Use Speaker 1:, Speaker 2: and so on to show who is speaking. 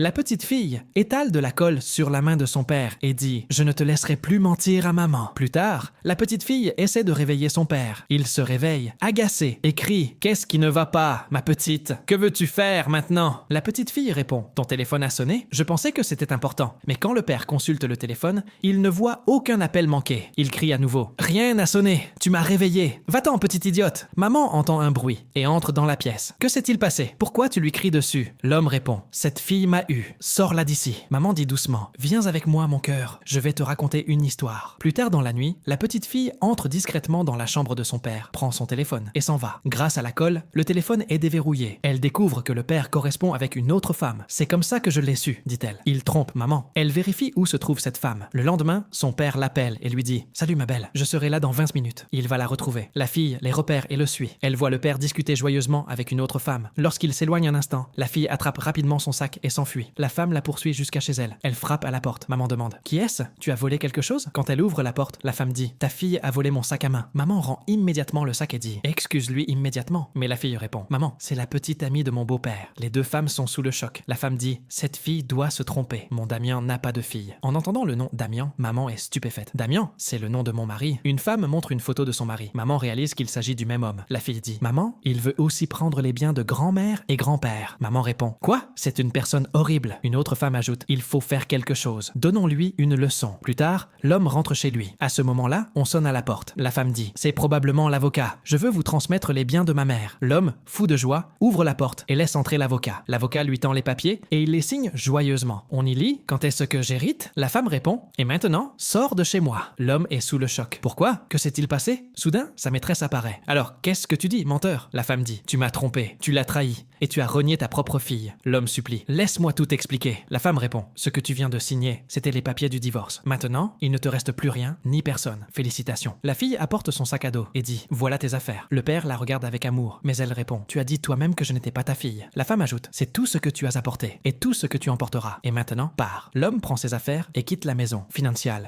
Speaker 1: La petite fille étale de la colle sur la main de son père et dit « Je ne te laisserai plus mentir à maman ». Plus tard, la petite fille essaie de réveiller son père. Il se réveille, agacé, et crie « Qu'est-ce qui ne va pas, ma petite? Que veux-tu faire maintenant ?» La petite fille répond « Ton téléphone a sonné? Je pensais que c'était important. » Mais quand le père consulte le téléphone, il ne voit aucun appel manqué. Il crie à nouveau « Rien n'a sonné. Tu m'as réveillé. Va-t'en, petite idiote. » Maman entend un bruit et entre dans la pièce. Que s'est-il passé? Pourquoi tu lui cries dessus? L'homme répond « Cette fille m'a eu. Sors-la d'ici. » Maman dit doucement « Viens avec moi, mon cœur. Je vais te raconter une histoire. » Plus tard dans la nuit, la petite fille entre discrètement dans la chambre de son père, prend son téléphone et s'en va. Grâce à la colle, le téléphone est déverrouillé. Elle découvre que le père correspond avec une autre femme. « C'est comme ça que je l'ai su, dit-elle. Il trompe maman. » Elle vérifie où se trouve cette femme. Le lendemain, son père l'appelle et lui dit « Salut ma belle, je serai là dans 20 minutes. » Il va la retrouver. La fille les repère et le suit. Elle voit le père discuter joyeusement avec une autre femme. Lorsqu'il s'éloigne un instant, la fille attrape rapidement son sac et s'enfuit. La femme la poursuit jusqu'à chez elle. Elle frappe à la porte. Maman demande « Qui est-ce? Tu as volé quelque chose ?» Quand elle ouvre la porte, la femme dit « Ta fille a volé mon sac à main. » Maman rend immédiatement le sac et dit « Excuse-lui immédiatement. » Mais la fille répond « Maman, c'est la petite amie de mon beau-père. » Les deux femmes sont sous le choc. La femme dit « Cette fille doit se tromper. Mon Damien n'a pas de fille. » En entendant le nom Damien, maman est stupéfaite. Damien, c'est le nom de mon mari. Une femme montre une photo de son mari. Maman réalise qu'il s'agit du même homme. La fille dit « Maman, il veut aussi prendre les biens de grand-mère et grand-père. » Maman répond « Quoi? C'est une personne horrible. » Une autre femme ajoute « Il faut faire quelque chose. Donnons-lui une leçon. » Plus tard, l'homme rentre chez lui. À ce moment-là, on sonne à la porte. La femme dit « C'est probablement l'avocat. Je veux vous transmettre les biens de ma mère. » L'homme, fou de joie, ouvre la porte et laisse entrer l'avocat. L'avocat lui tend les papiers et il les signe joyeusement. On y lit « Quand est-ce que j'hérite ?» La femme répond « Et maintenant, sors de chez moi. » L'homme est sous le choc. Pourquoi? Que s'est-il passé? Soudain, sa maîtresse apparaît. « Alors, qu'est-ce que tu dis, menteur ?» La femme dit « Tu m'as trompé, tu l'as trahi et tu as renié ta propre fille. » L'homme supplie « Laisse-moi tout expliquer. » La femme répond « Ce que tu viens de signer, c'était les papiers du divorce. Maintenant, il ne te reste plus rien, ni personne. Félicitations. » La fille apporte son sac à dos et dit « Voilà tes affaires. » Le père la regarde avec amour, mais elle répond « Tu as dit toi-même que je n'étais pas ta fille. » La femme ajoute « C'est tout ce que tu as apporté et tout ce que tu emporteras. Et maintenant, pars. » L'homme prend ses affaires et quitte la maison. Financial.